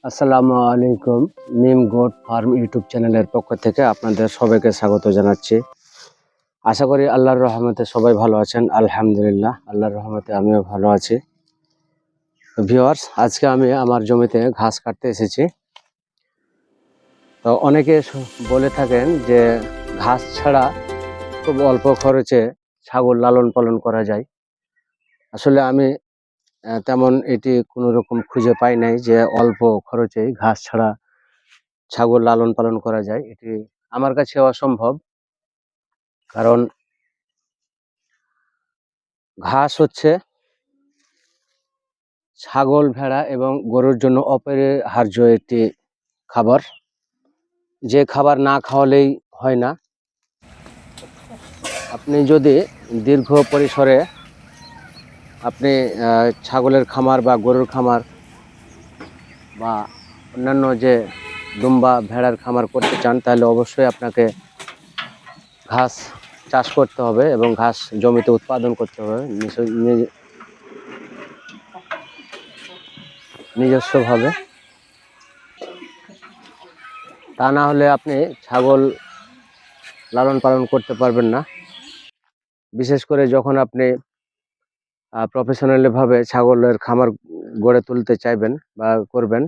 আসসালামু আলাইকুম। মিম goat farm YouTube চ্যানেলের পক্ষ থেকে আপনাদের সবাইকে স্বাগত জানাচ্ছি। আশা করি আল্লাহর রহমতে সবাই ভালো আছেন। আলহামদুলিল্লাহ, আল্লাহর রহমতে আমিও ভালো আছি। তো ভিউয়ার্স, আজকে আমি আমার জমিতে ঘাস কাটতে এসেছি। তো অনেকে বলে থাকেন যে ঘাস ছাড়া খুব অল্প খরচে ছাগল লালন পালন করা যায়। আসলে আমি তেমন এটি কোনো রকম খুঁজে পাই নাই যে অল্প খরচে ঘাস ছাড়া ছাগল লালন পালন করা যায়। এটি আমার কাছে অসম্ভব, কারণ ঘাস হচ্ছে ছাগল, ভেড়া এবং গরুর জন্য অপরিহার্য একটি খাবার, যে খাবার না খাওয়ালেই হয় না। আপনি যদি দীর্ঘ পরিসরে আপনি ছাগলের খামার বা গরুর খামার বা অন্যান্য যে দুম্বা ভেড়ার খামার করতে চান, তাহলে অবশ্যই আপনাকে ঘাস চাষ করতে হবে এবং ঘাস জমিতে উৎপাদন করতে হবে নিজস্বভাবে। তা না হলে আপনি ছাগল লালন পালন করতে পারবেন না। বিশেষ করে যখন আপনি প্রফেশনালি ভাবে ছাগলের খামার গড়ে তুলতে চাইবেন বা করবেন,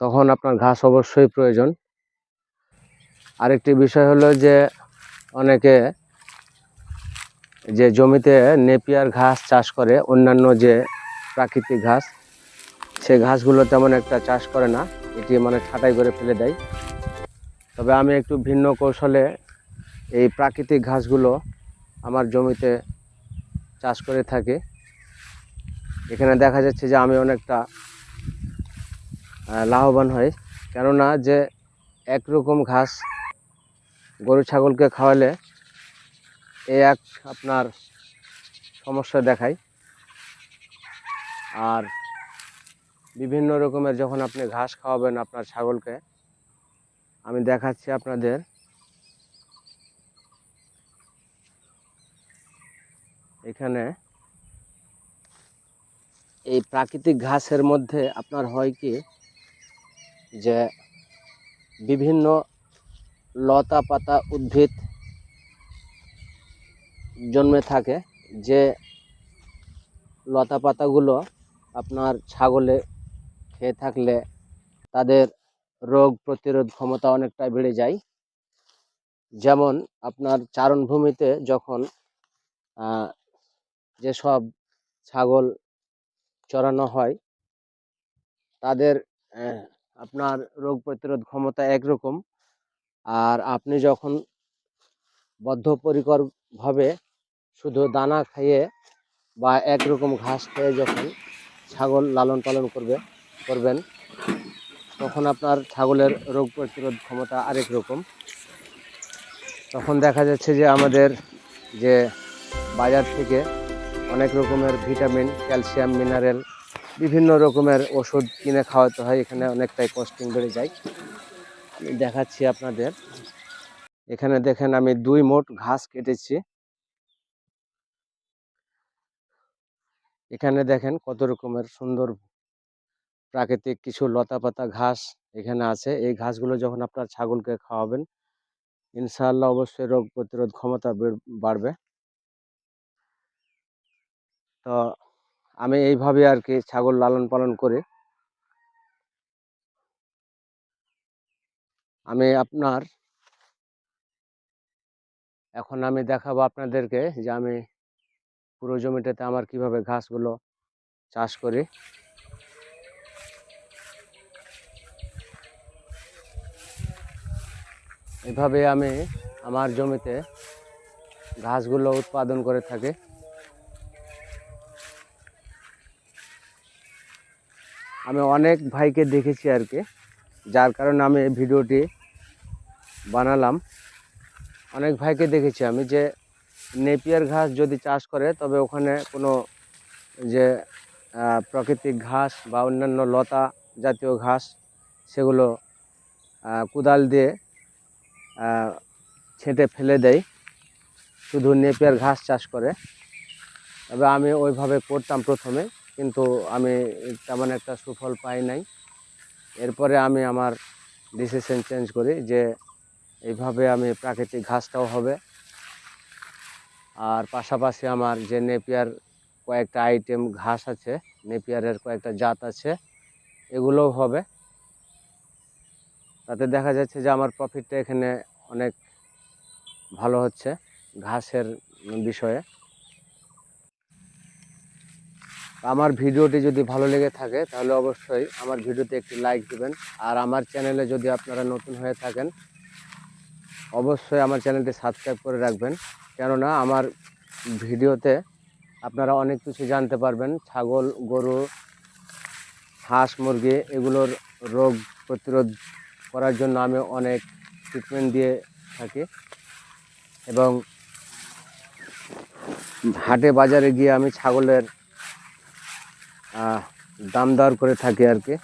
তখন আপনার ঘাস অবশ্যই প্রয়োজন। আরেকটি বিষয় হলো যে অনেকে যে জমিতে নেপিয়ার ঘাস চাষ করে, অন্যান্য যে প্রাকৃতিক ঘাস, সেই ঘাসগুলো তেমন একটা চাষ করে না, এটি ছাঁটাই করে ফেলে দেয়। তবে আমি একটু ভিন্ন কৌশলে এই প্রাকৃতিক ঘাসগুলো আমার জমিতে চাষ করে থাকি। এখানে দেখা যাচ্ছে যে আমি অনেকটা লাভবান হই, কেননা যে একরকম ঘাস গরু ছাগলকে খাওয়ালে এক আপনার সমস্যা দেখায়। আর বিভিন্ন রকমের যখন আপনি ঘাস খাওয়াবেন আপনার ছাগলকে, আমি দেখাচ্ছি আপনাদের, এখানে এই প্রাকৃতিক ঘাসের মধ্যে আপনার হয় কি যে বিভিন্ন লতা পাতা উদ্ভিদ জন্মে থাকে, যে লতা পাতাগুলো আপনার ছাগলে খেয়ে থাকলে তাদের রোগ প্রতিরোধ ক্ষমতা অনেকটা বেড়ে যায়। যেমন আপনার চারণভূমিতে যখন যেসব ছাগল চড়ানো হয়, তাদের আপনার রোগ প্রতিরোধ ক্ষমতা একরকম। আর আপনি যখন বদ্ধপরিকরভাবে শুধু দানা খাইয়ে বা একরকম ঘাস খেয়ে যখন ছাগল লালন পালন করবেন, তখন আপনার ছাগলের রোগ প্রতিরোধ ক্ষমতা আরেক রকম। তখন দেখা যাচ্ছে যে আমাদের যে বাজার থেকে অনেক রকমের ভিটামিন, ক্যালসিয়াম, মিনারেল, বিভিন্ন রকমের ওষুধ কিনে খাওয়াতে হয়, এখানে অনেকটাই কস্টিং বেড়ে যায়। আমি দেখাচ্ছি আপনাদের, এখানে দেখেন আমি 2 মোট ঘাস কেটেছি। এখানে দেখেন কত রকমের সুন্দর প্রাকৃতিক কিছু লতা পাতা ঘাস এখানে আছে। এই ঘাসগুলো যখন আপনার ছাগলকে খাওয়াবেন, ইনশাআল্লাহ অবশ্যই রোগ প্রতিরোধ ক্ষমতা বাড়বে। তো আমি এইভাবে আর কি ছাগল লালন পালন করি। এখন আমি দেখাবো আপনাদেরকে যে আমি পুরো জমিটাতে আমার কিভাবে ঘাসগুলো চাষ করি। এভাবে আমি আমার জমিতে ঘাসগুলো উৎপাদন করে থাকি। আমি অনেক ভাইকে দেখেছি আর কি, যার কারণে আমি এই ভিডিওটি বানালাম। অনেক ভাইকে দেখেছি আমি যে নেপিয়ার ঘাস যদি চাষ করে, তবে ওখানে কোনো যে প্রাকৃতিক ঘাস বা অন্যান্য লতা জাতীয় ঘাস, সেগুলো কোদাল দিয়ে ছেঁটে ফেলে দেয়, শুধু নেপিয়ার ঘাস চাষ করে। তবে আমি ওইভাবে করতাম প্রথমে, কিন্তু আমি তেমন একটা সুফল পাই নাই। এরপরে আমি আমার ডিসিশন চেঞ্জ করি যে এইভাবে আমি প্রাকৃতিক ঘাসটাও হবে, আর পাশাপাশি আমার যে নেপিয়ার কয়েকটা আইটেম ঘাস আছে, নেপিয়ারের কয়েকটা জাত আছে, এগুলোও হবে। তাতে দেখা যাচ্ছে যে আমার প্রফিটটা এখানে অনেক ভালো হচ্ছে ঘাসের বিষয়ে। আমার ভিডিওটি যদি ভালো লেগে থাকে তাহলে অবশ্যই আমার ভিডিওতে একটি লাইক দিবেন। আর আমার চ্যানেলে যদি আপনারা নতুন হয়ে থাকেন অবশ্যই আমার চ্যানেলটি সাবস্ক্রাইব করে রাখবেন, কেননা আমার ভিডিওতে আপনারা অনেক কিছু জানতে পারবেন। ছাগল, গরু, হাঁস, মুরগি এগুলোর রোগ প্রতিরোধ করার জন্য আমি অনেক ট্রিটমেন্ট দিয়ে থাকি, এবং হাটে বাজারে গিয়ে আমি ছাগলের দাম দর করে থাকি আর কি।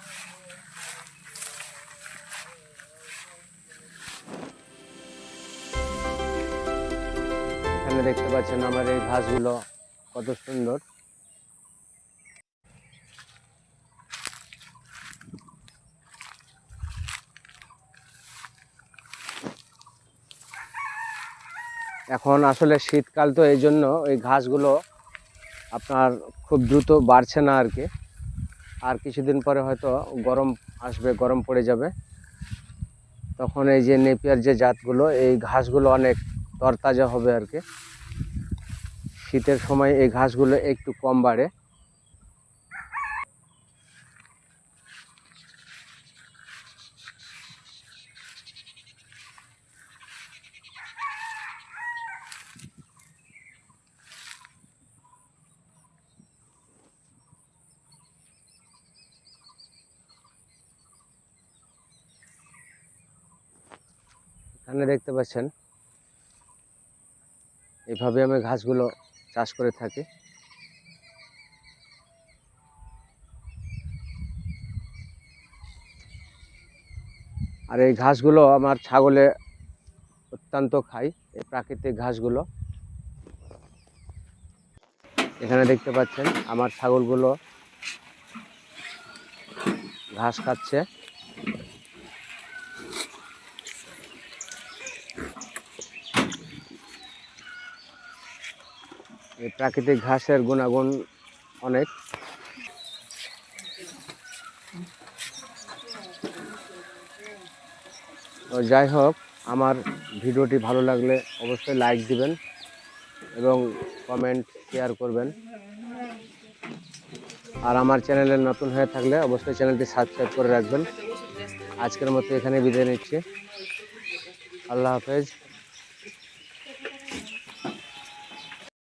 এখানে দেখতে পাচ্ছেন আমার এই ঘাসগুলো কত সুন্দর। এখন আসলে শীতকাল, তো এই জন্য এই ঘাসগুলো আপনার খুব দ্রুত বাড়ছে না আর কি। আর কিছুদিন পরে হয়তো গরম আসবে, গরম পড়ে যাবে, তখন এই যে নেপিয়ার যে জাতগুলো, এই ঘাসগুলো অনেক তরতাজা হবে আর কি। শীতের সময় এই ঘাসগুলো একটু কম বাড়ে। এখানে দেখতে পাচ্ছেন এইভাবে আমি ঘাসগুলো চাষ করে থাকি। আর এই ঘাসগুলো আমার ছাগলে অত্যন্ত খায়, এই প্রাকৃতিক ঘাসগুলো। এখানে দেখতে পাচ্ছেন আমার ছাগলগুলো ঘাস খাচ্ছে। এই প্রাকৃতিক ঘাসের গুণাগুণ অনেক। তো যাই হোক, আমার ভিডিওটি ভালো লাগলে অবশ্যই লাইক দিবেন এবং কমেন্ট শেয়ার করবেন। আর আমার চ্যানেলে নতুন হয়ে থাকলে অবশ্যই চ্যানেলটি সাবস্ক্রাইব করে রাখবেন। আজকের মতো এখানে বিদায় নিচ্ছি। আল্লাহ হাফেজ।